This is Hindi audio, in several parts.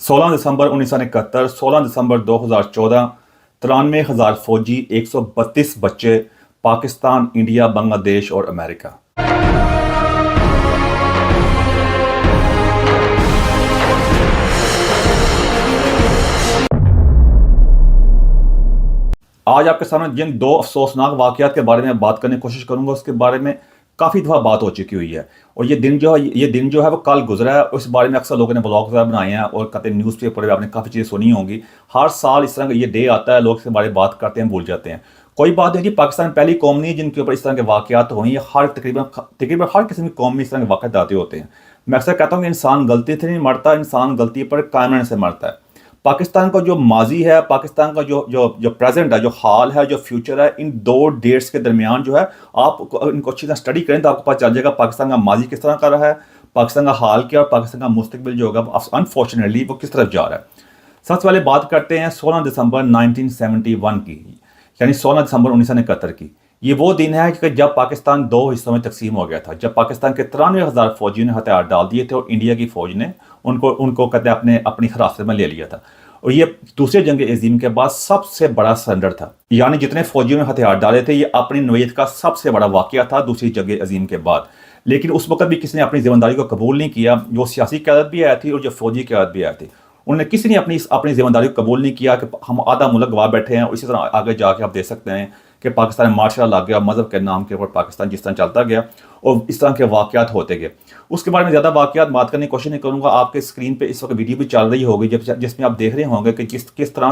16 दिसंबर 1971, 16 दिसंबर 2014, 93,000 फौजी, 132 बच्चे, पाकिस्तान, इंडिया, बांग्लादेश और अमेरिका। आज आपके सामने जिन दो अफसोसनाक वाक़यात के बारे में बात करने की कोशिश करूंगा, उसके बारे में काफ़ी दफ़ा बात हो चुकी हुई है। और ये दिन जो है वो कल गुजरा है। उस बारे में अक्सर लोगों ने ब्लॉग्स वगैरह बनाए हैं और कहते हैं न्यूज़पेपर में आपने काफ़ी चीज़ें सुनी होंगी। हर साल इस तरह का ये डे आता है, लोग इसके बारे में बात करते हैं, भूल जाते हैं। कोई बात नहीं कि पाकिस्तान पहली कौम नहीं है जिनके ऊपर इस तरह के वाक़यात हुई हैं। तकरीबन हर किस्म की कौम में इस तरह के वाक़यात आते होते हैं। मैं अक्सर कहता हूँ कि इंसान गलती से नहीं मरता, इंसान गलती पर कायम रहने से मरता है। पाकिस्तान का जो माजी है, पाकिस्तान का जो जो जो प्रेजेंट है, जो हाल है, जो फ्यूचर है, इन दो डेट्स के दरमियान जो है, आप इनको अच्छी तरह स्टडी करें तो आपको पता चल जाएगा पाकिस्तान का माजी किस तरह का रहा है, पाकिस्तान का हाल क्या और पाकिस्तान का मुस्तकबिल जो होगा अनफॉर्चुनेटली वो किस तरफ जा रहा है। सबसे पहले बात करते हैं 16 दिसंबर 1971 की, यानी 16 दिसंबर 1971 की। ये वो दिन है कि जब पाकिस्तान दो हिस्सों में तकसीम हो गया था, जब पाकिस्तान के 93,000 फौजियों ने हथियार डाल दिए थे और इंडिया की फौज ने उनको उनको कहते हैं अपनी हिरासत में ले लिया था। और ये दूसरे जंग अजीम के बाद सबसे बड़ा सरेंडर था, यानी जितने फौजियों ने हथियार डाले थे, ये अपनी नौयत का सबसे बड़ा वाक़या था दूसरी जंग अजीम के बाद। लेकिन उस वक्त भी किसी ने अपनी जिम्मेदारी को कबूल नहीं किया। जो सियासी क़यादत भी आई थी और जो फौजी क़यादत भी आई थी, उन्होंने किसी ने अपनी अपनी जिम्मेदारी को कबूल नहीं किया कि हम आधा मुल्क गवा बैठे हैं। और इसी तरह आगे जाके आप देख सकते हैं कि पाकिस्तान में मार्शल लॉ लग गया, मज़हब के नाम के ऊपर पाकिस्तान जिस तरह चलता गया और इस तरह के वाक़यात होते गए। उसके बारे में ज़्यादा वाक़यात बात करने की कोशिश नहीं करूँगा। आपके स्क्रीन पे इस वक्त वीडियो भी चल रही होगी जिसमें आप देख रहे होंगे कि किस तरह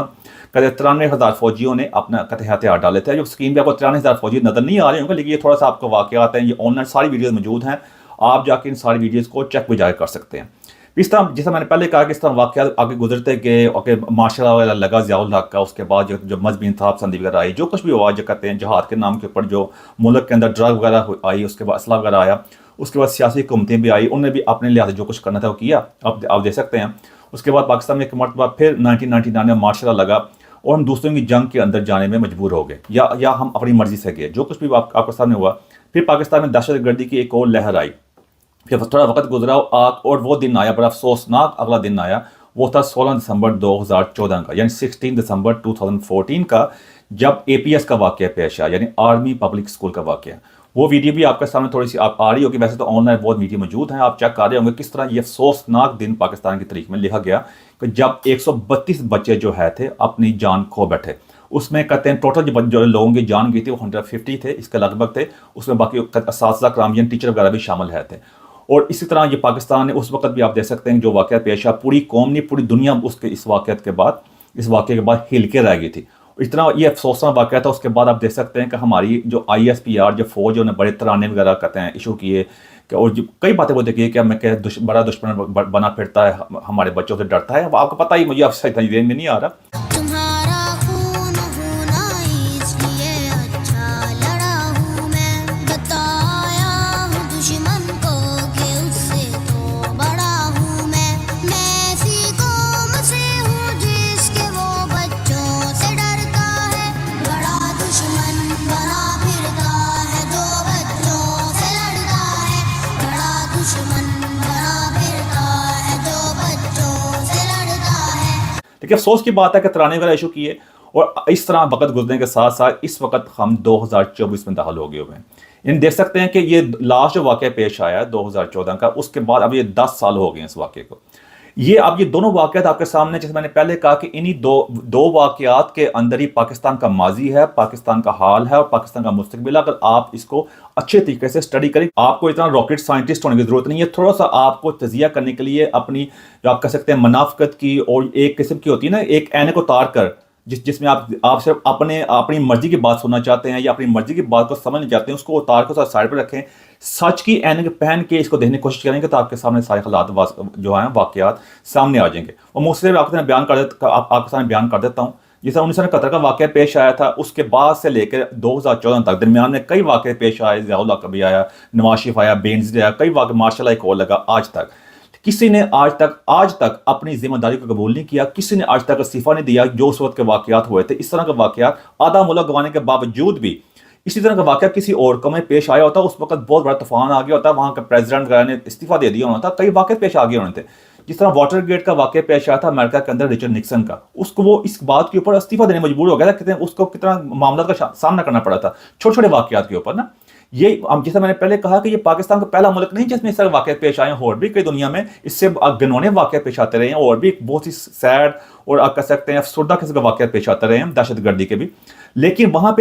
कहते 93,000 फौजियों ने अपना कहते हथियार डाले थे। जो स्क्रीन पर आपको 93,000 फौजी नज़र नहीं आ रहे होंगे, लेकिन ये थोड़ा सा आपको वाक़यात हैं, ये ऑनलाइन सारी वीडियोज़ मौजूद हैं, आप जाके इन सारी वीडियोज़ को चेक भी जाकर कर सकते हैं। इस तरह जैसा मैंने पहले कहा कि इस तरह वाक़यात आगे गुजरते गए और मार्शल लॉ वगैरह लगा ज़ियाउल हक़ का, उसके बाद जो मज़हबी इंतख़ाब वगैरह आई, जो कुछ भी हुआ, जो कहते हैं जहाद के नाम के ऊपर जो मुल्क के अंदर ड्रग वगैरह आई, उसके बाद असला वगैरह आया, उसके बाद सियासी हुकूमतें भी आई, उन्होंने भी अपने लिहाज से जो कुछ करना था वो किया, आप देख सकते हैं। उसके बाद पाकिस्तान में एक मरतबा फिर 1999 में मार्शल लॉ लगा और हम दूसरों की जंग के अंदर जाने में मजबूर हो गए, या हम अपनी मर्ज़ी से गए, जो कुछ भी आपके सामने हुआ। फिर पाकिस्तान में दहशतगर्दी की एक और लहर आई। फिर थोड़ा वक्त गुजरा और वो दिन आया, बड़ा अफसोसनाक अगला दिन आया। वो था 16 दिसंबर 2014 का, यानी 16 दिसंबर 2014 का, जब APS का वाक़या पेश आया, यानी आर्मी पब्लिक स्कूल का वाक़या। वो वीडियो भी आपके सामने थोड़ी सी आप आ रही होगी, वैसे तो ऑनलाइन बहुत वीडियो मौजूद हैं, आप चेक कर रहे होंगे किस तरह ये अफसोसनाक दिन पाकिस्तान की तारीख में लिखा गया कि जब 132 बच्चे जो है थे अपनी जान खो बैठे। उसमें कहते हैं टोटल जो लोगों की जान गई थी वो 150 थे, इसके लगभग थे। उसमें बाकी असातिज़ा कराम यानी टीचर वगैरह भी शामिल है थे। और इसी तरह ये पाकिस्तान ने उस वक्त भी आप देख सकते हैं जो वाक़या पेश आया, पूरी कौम नहीं पूरी दुनिया उसके इस वाक़े के बाद हिल के रह गई थी। इतना ये अफसोसनाक वाक़या था। उसके बाद आप देख सकते हैं कि हमारी जो ISPR जो फौज है, उन्होंने बड़े तराने वगैरह कहते हैं इशू किए कि, और जो कई बातें वो देखिए कि मैं बड़ा दुश्मन बना फिरता है, हमारे बच्चों से डरता है। अब आपको पता ही, मुझे आपसे इतना में नहीं आ रहा। तुम्हारा खून होना इसलिए अच्छा लड़ा हूँ मैं, बताया हूँ दुश्मन को कि उससे तो बड़ा हूँ मैं ऐसी कौम से हूँ जिसके वो बच्चों से डरता है, बड़ा दुश्मन बना फिरता है, दो बच्चों से लड़ता है, बड़ा दुश्मन बना फिरता है, दो बच्चों से लड़ता है। देखिए अफसोस की बात है कि तराने वगैरह इशू किए और इस तरह वक्त गुजरने के साथ साथ इस वक्त हम 2024 में दाखिल हो गए हुए हैं। इन देख सकते हैं कि ये लास्ट जो वाक़या पेश आया 2014 का, उसके बाद अब ये 10 साल हो गए इस वाक़े को। ये दोनों वाक़यात आपके सामने, जैसे मैंने पहले कहा कि इन्हीं दो वाक़यात के अंदर ही पाकिस्तान का माजी है, पाकिस्तान का हाल है और पाकिस्तान का मुस्तकबिल है। अगर आप इसको अच्छे तरीके से स्टडी करें, आपको इतना रॉकेट साइंटिस्ट होने की ज़रूरत नहीं है। थोड़ा सा आपको तजिया करने के लिए अपनी जो आप कह सकते हैं मुनाफ़िक़त की और एक किस्म की होती है ना, एक ऐनक उतार कर जिसमें आप सिर्फ अपनी मर्जी की बात सुनना चाहते हैं या अपनी मर्जी की बात को समझना चाहते हैं, उसको उतार कर साइड पर रखें, सच की ऐनक पहन के इसको देखने की कोशिश करेंगे तो आपके सामने सारे हालात जो हैं वाक़यात सामने आ जाएंगे। और मुझसे आपके सामने आपके सामने बयान कर देता हूँ। जैसे 1971 का वाक़या पेश आया था, उसके बाद से लेकर 2014 तक दरमियान में कई वाक़े पेश आए। ज़ियाउल हक़ भी आया, नवाज शरीफ आया, बेनज़ीर आया, कई वाक़े, मार्शल लॉ एक और लगा। आज तक किसी ने आज तक अपनी जिम्मेदारी को कबूल नहीं किया, किसी ने आज तक इस्तीफा नहीं दिया। जो उस वक्त के वाक़यात हुए थे, इस तरह के वाक़यात आधा मुल्क गंवाने के बावजूद भी इसी तरह का वाक़या किसी और कौम में पेश आया होता, उस वक्त बहुत बड़ा तूफान आ गया होता, वहाँ का प्रेसिडेंट वगैरह ने इस्तीफा दे दिया होता, कई वाक़े पेश आ गए होने थे। जिस तरह वाटर गेट का वाक़या पेश आया था अमेरिका के अंदर रिचर्ड निक्सन का, उसको वो इस बात के ऊपर इस्तीफा देने मजबूर हो गया था, कितने उसको कितना मामला का सामना करना पड़ा था छोटे छोटे वाक़यात के ऊपर ना। ये जैसा मैंने पहले कहा कि ये पाकिस्तान का पहला मुल्क नहीं जिसमें इस तरह वाक़े पेश आए हैं, और भी कई दुनिया में इससे गिनौने वाक़े पेश आते रहे हैं, और भी बहुत ही सैड और आप कह सकते हैं अफसरदा किस्म का वाक़े पेश आते रहे हैं दहशतगर्दी के भी। लेकिन वहाँ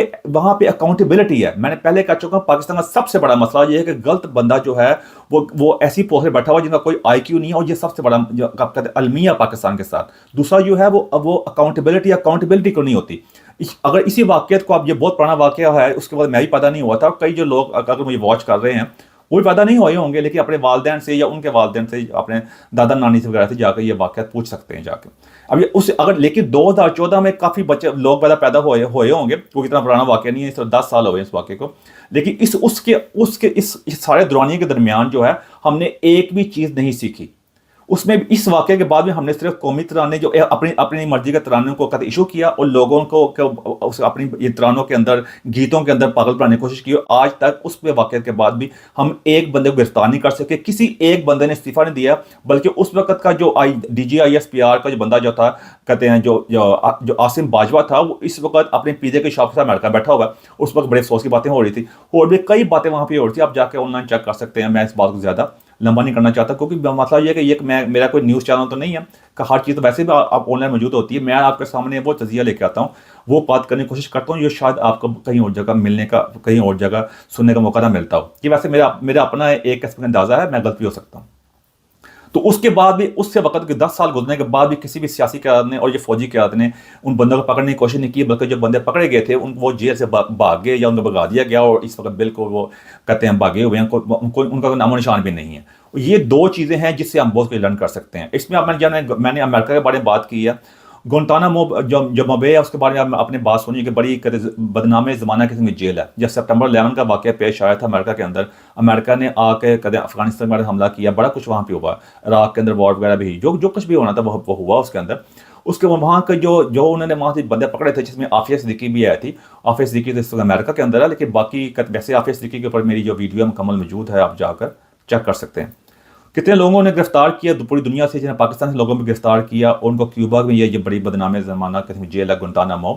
पे अकाउंटेबिलिटी है। मैंने पहले कह चुका हूँ, पाकिस्तान का सबसे बड़ा मसला ये है कि गलत बंदा जो है वो ऐसी पोस्ट पर बैठा हुआ जिनका कोई IQ नहीं है, और ये सबसे बड़ा जो आप कहते हैं अलमिया पाकिस्तान के साथ। दूसरा जो है वो अकाउंटेबिलिटी को नहीं होती। अगर इसी वाक़ियत को आप, ये बहुत पुराना वाक़या है, उसके बाद मैं भी पैदा नहीं हुआ था, और कई जो लोग अगर मुझे वॉच कर रहे हैं वो भी पैदा नहीं हुए होंगे, लेकिन अपने वालिदैन से या उनके वालिदैन से, अपने दादा नानी से वगैरह से जाकर ये वाक़ियत पूछ सकते हैं जाकर। अब ये उस अगर लेकिन 2014 में काफ़ी बच्चे लोग पैदा हुए होंगे, वो इतना पुराना वाक़या नहीं है, इस 10 साल हो गए इस वाक़े को। लेकिन इस सारे दौरानिए के दरमियान जो है हमने एक भी चीज़ नहीं सीखी। उसमें इस वाक़े के बाद में हमने सिर्फ कौमी तराने जो अपनी मर्जी के तरानों को कद इशू किया, और लोगों को अपनी ये तरानों के अंदर, गीतों के अंदर पागल बनाने की कोशिश की। आज तक उस वाक़े के बाद भी हम एक बंदे को गिरफ्तार नहीं कर सके, किसी एक बंदे ने इस्तीफ़ा नहीं दिया, बल्कि उस वक्त का जो DGISPR का जो बंदा जो था, कहते हैं जो आसिम बाजवा था, वो इस वक्त अपने पिज़्ज़े की शॉप से अमेरिका बैठा हुआ है। उस वक्त बड़े अफसोस की बातें हो रही थी, और भी कई बातें वहाँ पर हो रही थी, आप जाके ऑनलाइन चेक कर सकते हैं। मैं इस बात को ज़्यादा लंबा नहीं करना चाहता, क्योंकि मतलब ये कि मेरा कोई न्यूज़ चैनल तो नहीं है कि हर चीज़ तो वैसे भी आप ऑनलाइन मौजूद होती है। मैं आपके सामने वो तजिया लेके आता हूँ, वो बात करने की कोशिश करता हूँ, ये शायद आपको कहीं और जगह मिलने का, कहीं और जगह सुनने का मौका ना मिलता हो। कि वैसे मेरा अपना एक किस्म का अंदाज़ा है, मैं गलत भी हो सकता हूँ। तो उसके बाद भी, उससे वक्त के 10 साल गुजरने के बाद भी किसी भी सियासी क़यादत ने और ये फौजी क़यादत ने उन बंदों को पकड़ने की कोशिश नहीं की, बल्कि जो बंदे पकड़े गए थे वो जेल से भाग गए या उनको भगा दिया गया, और इस वक्त बिल्कुल वो कहते हैं भागे हुए हैं, उनका नामो निशान भी नहीं है। ये दो चीज़ें हैं जिससे हम बहुत कुछ लर्न कर सकते हैं। इसमें अब मैंने अमेरिका के बारे में बात की है, गुंटानामो जो मबे है उसके बारे में आपने बात सुनी कि बड़ी बदनाम ज़माना किस्म की जेल है। जब सितंबर 11 का वाक़या पेश आया था अमेरिका के अंदर, अमेरिका ने आके कदे अफगानिस्तान में हमला किया, बड़ा कुछ वहाँ पे हुआ, इराक के अंदर वॉर वगैरह भी, जो कुछ भी होना था वो हुआ उसके अंदर। उसके वहाँ के जो उन्होंने वहाँ से बंदे पकड़े थे, जिसमें आफिया सिद्दीकी भी आई थी। आफिया सिद्दीकी तो इस वक्त अमेरिका के अंदर है, लेकिन बाकी वैसे आफिया सिद्दीकी के ऊपर मेरी जो वीडियो मुकम्मल मौजूद है, आप जाकर चेक कर सकते हैं। कितने लोगों ने गिरफ्तार किया पूरी दुनिया से, जिन्हें पाकिस्तान से लोगों ने गिरफ्तार किया, उनको क्यूबा में ये बड़ी बदनाम ज़माना किस्म जेल है गुंटानामो,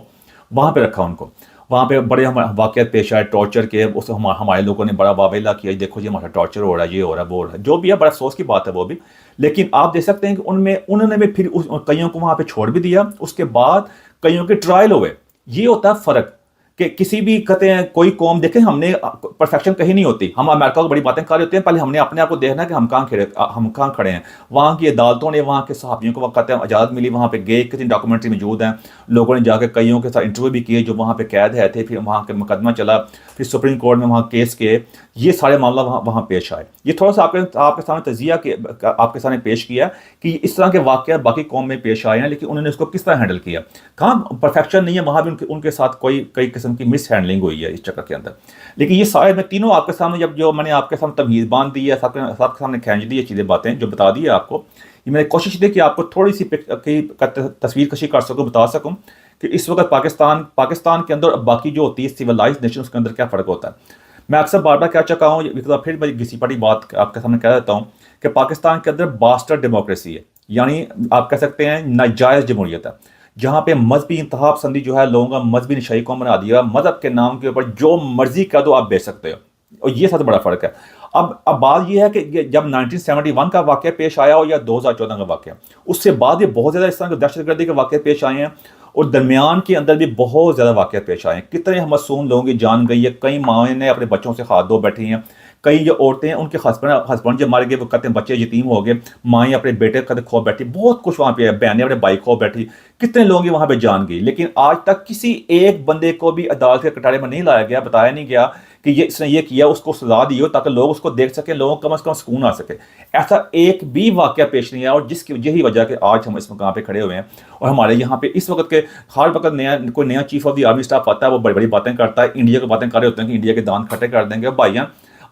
वहाँ पे रखा उनको। वहाँ पे बड़े वाक़यात पेश आए टॉर्चर के, उस हमारे लोगों ने बड़ा वावेला किया, देखो जी हमारा टॉर्चर हो रहा है, ये हो रहा है, वो हो रहा है, जो भी है, बड़ा अफसोस की बात है वो भी। लेकिन आप देख सकते हैं कि उन्होंने भी फिर कईयों को वहाँ पे छोड़ भी दिया, उसके बाद कईयों के ट्रायल हुए। ये होता है फ़र्क कि किसी भी कहते हैं कोई कौम, देखें हमने परफेक्शन कहीं नहीं होती, हम अमेरिका को बड़ी बातें कर रहे होते हैं, पहले हमने अपने आप को देखना कि हम कहाँ खड़े हैं। वहाँ की अदालतों ने, वहाँ के सहाफ़ियों को कहते हैं इजाज़त मिली, वहाँ पे गए, कितनी डॉक्यूमेंट्री मौजूद हैं, लोगों ने जाकर कईयों के साथ इंटरव्यू भी किए जो वहाँ पे कैद है थे, फिर वहाँ के मुकदमा चला, फिर सुप्रीम कोर्ट में वहाँ केस किए, ये सारे मामला वहाँ पेश आए। ये थोड़ा सा आपके सामने तजिया आपके सामने पेश किया कि इस तरह के वाक़यात बाकी कौम में पेश आए हैं, लेकिन उन्होंने उसको किस तरह हैंडल किया। कहाँ परफेक्शन नहीं है, वहाँ भी उनके साथ कई किस्म की मिस हैंडलिंग हुई है इस चक्कर के अंदर। लेकिन ये सारे मैं तीनों आपके सामने, जब जो मैंने आपके सामने तमहीज़ बांध दी है, सबके सामने खींच दी है चीज़ें, बातें जो बता दी है आपको, ये मैंने कोशिश दी कि आपको थोड़ी सी तस्वीर कशी कर सकूँ, बता सकूँ कि इस वक्त पाकिस्तान के अंदर बाकी जो होती है सिविलाइज नेशन, उसके अंदर क्या फ़र्क होता है। मैं अक्सर बार बार कह चुका हूँ, फिर मैं घिसी पड़ी बात आपके सामने कह देता हूँ कि पाकिस्तान के अंदर बास्टर्ड डेमोक्रेसी है, यानी आप कह सकते हैं नाजायज़ जमहूरियत है, जहाँ पे मजहबी इंतहा पसंदी जो है, लोगों का मजहबी नशाई कौम बना दिया, मजहब के नाम के ऊपर जो मर्जी कह दो आप बेच सकते हो, और ये सबसे बड़ा फ़र्क है। अब बात यह है कि जब 1971 का वाक़या पेश आया हो या 2014 का वाक़या, उससे बाद ये बहुत ज़्यादा इस तरह के दहशतगर्दी के वाक़े पेश आए हैं, और दरमियान के अंदर भी बहुत ज़्यादा वाक़यात पेश आए हैं। कितने मासूम लोगों की जान गई है, कई माएँ ने अपने बच्चों से हाथ धो बैठी हैं, कई जो औरतें हैं उनके हस्बैंड जो मारे गए, वो कहते हैं बच्चे यतीम हो गए, माएँ अपने बेटे कहते खो बैठी, बहुत कुछ वहाँ पे है, बहनें अपने भाई खो बैठी, कितने लोगों की वहाँ पे जान गई। लेकिन आज तक किसी एक बंदे को भी अदालत के कटारे में नहीं लाया गया, बताया नहीं गया कि इसने ये किया, उसको सजा दी हो, ताकि लोग उसको देख सकें, लोगों को कम से कम सुकून आ सके। ऐसा एक भी वाक़या पेश नहीं आया, और जिसकी यही वजह कि आज हम इस मकाम पे खड़े हुए हैं। और हमारे यहाँ पे इस वक्त के हर वक्त कोई नया chief of the army staff आता है, वो बड़ी बड़ी बातें करता है, इंडिया की बातें कर रहे होते हैं कि इंडिया के दांत खट्टे कर देंगे। भाईयान,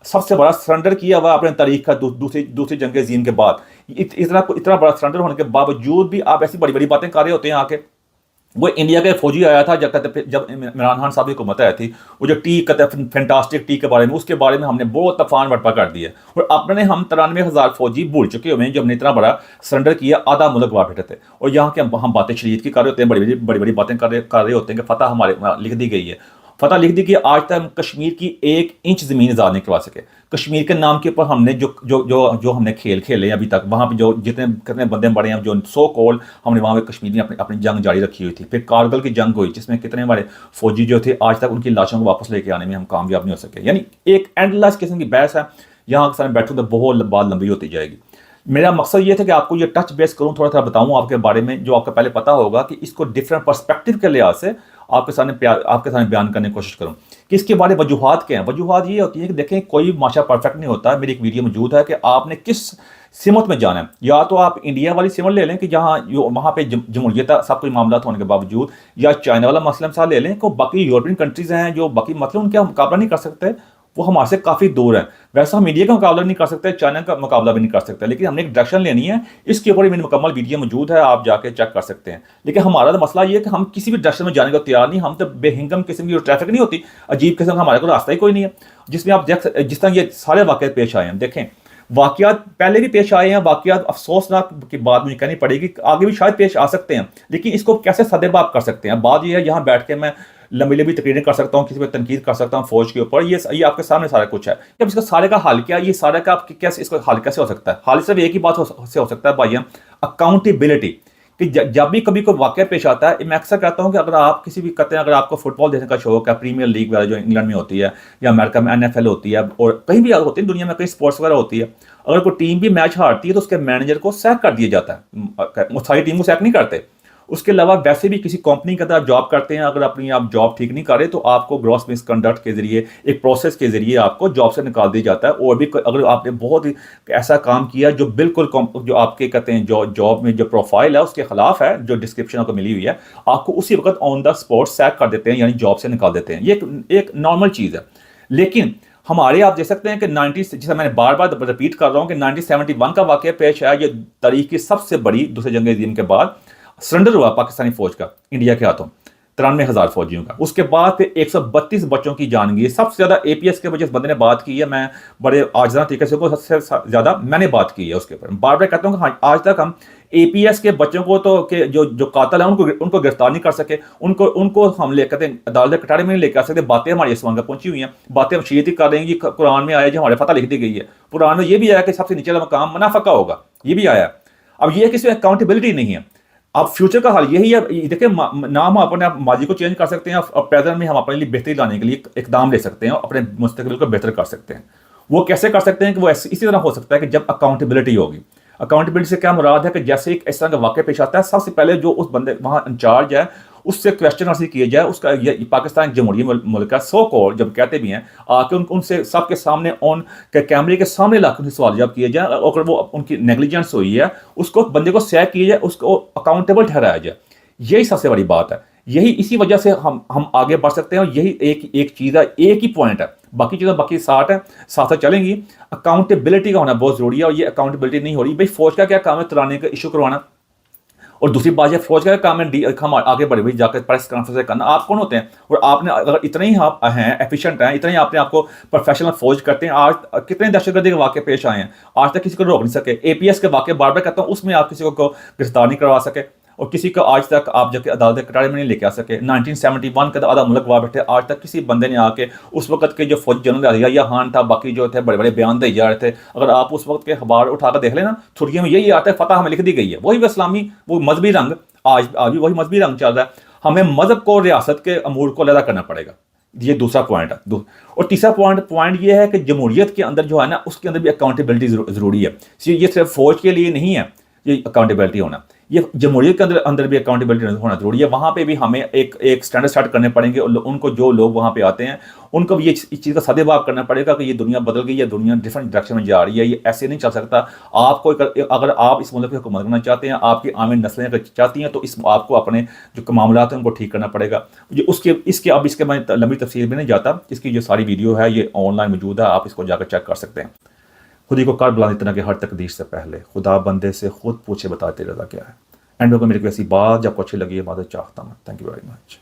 सबसे बड़ा सरेंडर किया हुआ अपने तारीख का दूसरी जंग अज़ीम के बाद, इतना बड़ा सरेंडर होने के बावजूद भी आप ऐसी बड़ी बड़ी बातें कर रहे होते हैं आके। वो इंडिया का फौजी आया था जब इमरान खान साहब की हुकूमत आई थी, वो जो टी कहते हैं फैंटास्टिक टी के बारे में, उसके बारे में हमने बहुत तूफान बर्पा कर दिया और अपने हम 93,000 फौजी भूल चुके हुए हैं जो हमने इतना बड़ा सरेंडर किया, आधा मुल्क वहाँ बैठे थे। और यहाँ के हम बातें शरीयत की कर रहे होते हैं, बड़ी बड़ी बातें कर रहे होते हैं कि फतह हमारे लिख दी गई है। फतह लिख दी कि आज तक हम कश्मीर की 1 इंच ज़मीन आज़ाद नहीं करवा सके। कश्मीर के नाम के ऊपर हमने जो हमने खेल खेले अभी तक, वहाँ पे जो कितने बंदे बड़े हैं, जो सो कॉल्ड हमने वहाँ पे कश्मीर में अपनी जंग जारी रखी हुई थी। फिर कारगिल की जंग हुई जिसमें कितने हमारे फौजी जो थे आज तक उनकी लाशों को वापस लेके आने में हम कामयाब नहीं हो सके। यानी एक एंडलेस किस्म की बहस है, यहाँ के सामने बैठूँ तो बहुत बात लंबी होती जाएगी। मेरा मकसद ये था कि आपको ये टच बेस करूँ, थोड़ा थोड़ा बताऊँ आपके बारे में जो आपको पहले पता होगा, कि इसको डिफरेंट पर्सपेक्टिव के लिहाज से आपके सामने बयान करने की कोशिश करूँ कि इसके बारे वजूहात क्या हैं। वजूहात ये होती है कि देखें, कोई माशा परफेक्ट नहीं होता है। मेरी एक वीडियो मौजूद है कि आपने किस सिमत में जाना है। या तो आप इंडिया वाली सिमत ले लें कि जहाँ वहाँ पे जमहूरियत सब कुछ मामला होने के बावजूद, या चाइना वाला मसला मिसाल ले लें को बाकी यूरोपियन कंट्रीज़ हैं जो बाकी मतलब उनके मुकाबला नहीं कर सकते, वो हमारे से काफ़ी दूर है। वैसे हम इंडिया का मुकाबला नहीं कर सकते, चाइना का मुकाबला भी नहीं कर सकते, लेकिन हमने एक डायरेक्शन लेनी है। इसके ऊपर मेरी मुकम्मल वीडियो मौजूद है, आप जाके चेक कर सकते हैं। लेकिन हमारा तो मसला ये है कि हम किसी भी डायरेक्शन में जाने को तैयार नहीं। हम तो बेहिंगम किस्म की ट्रैफिक नहीं होती, अजीब किस्म का हमारे को रास्ता ही कोई नहीं है, जिसमें आप जिस तरह ये सारे वाक़यात पेश आए हैं। देखें, वाक़यात पहले भी पेश आए हैं, वाक़यात अफसोसनाक की बात मुझे कहनी पड़ेगी, आगे भी शायद पेश आ सकते हैं, लेकिन इसको कैसे सदेबाप कर सकते हैं। बात यह है, यहाँ बैठ के मैं लंबी लंबी तकरीरें कर सकता हूँ, किसी पर तनकीद कर सकता हूँ फौज के ऊपर, ये आपके सामने सारा कुछ है। अब इसका सारे का हल क्या, ये सारा का कैसे इसका हल कैसे हो सकता है। हल सिर्फ एक ही बात से हो सकता है भाई, अकाउंटेबिलिटी। कि जब भी कभी कोई वाक़या पेश आता है, मैं अक्सर कहता हूँ कि अगर आप किसी भी कहते हैं, अगर आपको फुटबॉल देखने का शौक है, प्रीमियर लीग वगैरह जो इंग्लैंड में होती है या अमेरिका में NFL होती है, और कहीं भी होती है दुनिया में, कहीं स्पोर्ट्स वगैरह होती है, अगर कोई टीम भी मैच हारती है तो उसके मैनेजर को सैक कर दिया जाता है। वो सारी टीम को सैक नहीं करते। उसके अलावा वैसे भी किसी कंपनी के अंदर आप जॉब करते हैं, अगर अपनी आप जॉब ठीक नहीं कर रहे तो आपको ग्रॉस मिसकंडक्ट के जरिए, एक प्रोसेस के जरिए आपको जॉब से निकाल दिया जाता है। और भी अगर आपने बहुत ही ऐसा काम किया जो बिल्कुल जो आपके कहते हैं जो जॉब में जो प्रोफाइल है उसके खिलाफ है, जो डिस्क्रिप्शन आपको मिली हुई है, आपको उसी वक्त ऑन द स्पॉट सैक कर देते हैं, यानी जॉब से निकाल देते हैं। ये एक नॉर्मल चीज़ है। लेकिन हमारे आप देख सकते हैं कि 90, जिसे मैंने बार बार रिपीट कर रहा हूँ कि 1971 का वाक़या पेश आया, ये तारीख की सबसे बड़ी दूसरे जंग अज़ीम के बाद सरेंडर हुआ पाकिस्तानी फौज का इंडिया के हाथों, 93,000 फौजियों का। उसके बाद फिर 132 बच्चों की जान गई। सबसे ज़्यादा APS के वजह से बंदे ने बात की है, मैं बड़े आजना तरीके से सबसे ज़्यादा मैंने बात की है उसके ऊपर। बार बार कहता हूँ कि हाँ, आज तक हम APS के बच्चों को तो के जो कातिल है उनको गिरफ्तार नहीं कर सके, उनको हम ले कहते हैं अदालत कटारे में नहीं लेकर आ सकते। बातें हमारी इस वक्त पहुंची हुई हैं, बातें हम शरीयत कर रहे हैं कि कुरान में आया, जो हमारे फतह लिख दी गई है। कुरान में ये भी आया कि सबसे नीचे मकाम मुनाफिका होगा, ये भी आया। अब ये किसी अकाउंटेबिलिटी नहीं है। अब फ्यूचर का हाल यही है। देखिए, नाम अपने आप माजी को चेंज कर सकते हैं और प्रेजेंट में हम अपने लिए बेहतरी लाने के लिए इकदाम ले सकते हैं, अपने मुस्तकबिल को बेहतर कर सकते हैं। वो कैसे कर सकते हैं कि वो इसी तरह हो सकता है कि जब अकाउंटेबिलिटी होगी। अकाउंटेबिलिटी से क्या मुराद है कि जैसे एक इस तरह का वाक़या पेश आता है, सबसे पहले जो उस बंदे वहाँ इंचार्ज है उससे क्वेश्चन आंसर किए जाए। उसका पाकिस्तान जमहूरी मुल्क का सो कॉल जब कहते भी हैं, आके उनसे सबके सामने ऑन के कैमरे के सामने लाकर उनसे सवाल जवाब किए जाए, और वो उनकी नेग्लिजेंस हुई है उसको बंदे को सैक किया जाए, उसको अकाउंटेबल ठहराया जाए। यही सबसे बड़ी बात है। यही इसी वजह से हम आगे बढ़ सकते हैं। और यही एक चीज़ है, एक ही पॉइंट है, बाकी चीज़ें बाकी साथ है, साथ चलेंगी। अकाउंटेबिलिटी का होना बहुत ज़रूरी है, और ये अकाउंटेबिलिटी नहीं हो रही। भाई फौज का क्या काम है, तराने का इशू करवाना, और दूसरी बात यह फौज का काम है हम आगे बढ़े भाई जाकर प्रेस कॉन्फ्रेंस करना। आप कौन होते हैं, और आपने अगर इतने ही आप हैं एफिशिएंट हैं, इतने ही आपने आपको प्रोफेशनल फौज करते हैं, आज कितने दहशतगर्दी के वाक़े पेश आए हैं, आज तक किसी को रोक नहीं सके। APS के वाक़े बार बार कहता हूँ, उसमें आप किसी को गिरफ्तार नहीं करवा सके, और किसी को आज तक आप जाके अदालत कटारे में नहीं लेके आ सके। 1971 का आधा मुल्क वहाँ बैठे, आज तक किसी बंदे ने आके उस वक्त के जो फौजी जनरल या खान था, बाकी जो थे बड़े बड़े बयान दिए जा रहे थे, अगर आप उस वक्त के अखबार उठाकर देख लेना, छुट्टियों में यही आता है, फतह हमें लिख दी गई है। वही इस्लामी वो मजहबी रंग आज भी वही मजहबी रंग चल रहा है। हमें मजहब को रियासत के अमूर को अलग करना पड़ेगा। ये दूसरा पॉइंट है। और तीसरा पॉइंट ये है कि जमहूरियत के अंदर जो है ना, उसके अंदर भी अकाउंटेबिलिटी ज़रूरी है। ये सिर्फ फौज के लिए नहीं है, ये अकाउंटेबिलिटी होना, ये जमहूरियत के अंदर भी अकाउंटेबिलिटी होना जरूरी है। वहाँ पे भी हमें एक स्टैंडर्ड सेट करने पड़ेंगे, और उनको जो लोग वहाँ पे आते हैं उनको भी ये इस चीज़ का सदेबाप करना पड़ेगा कि ये दुनिया बदल गई है, दुनिया डिफरेंट डायरेक्शन में जा रही है, ये ऐसे नहीं चल सकता। आपको अगर आप इस मुल्क की हुकूमत करना चाहते हैं, आपकी आमी नस्लें अगर चाहती हैं, तो आपको अपने जो मामला हैं उनको ठीक करना पड़ेगा। इसके मैं लंबी तफसील में नहीं जाता, इसकी जो सारी वीडियो है ये ऑनलाइन मौजूद है, आप इसको जाकर चेक कर सकते हैं। खुदी को कर बुलाने इतना कि हर तकदीर से पहले खुदा बंदे से खुद पूछे बताते रजा क्या है। एंड में कोई मेरी कोई ऐसी बात जो आपको अच्छी लगी है बात चाहता हूँ। Thank you very much.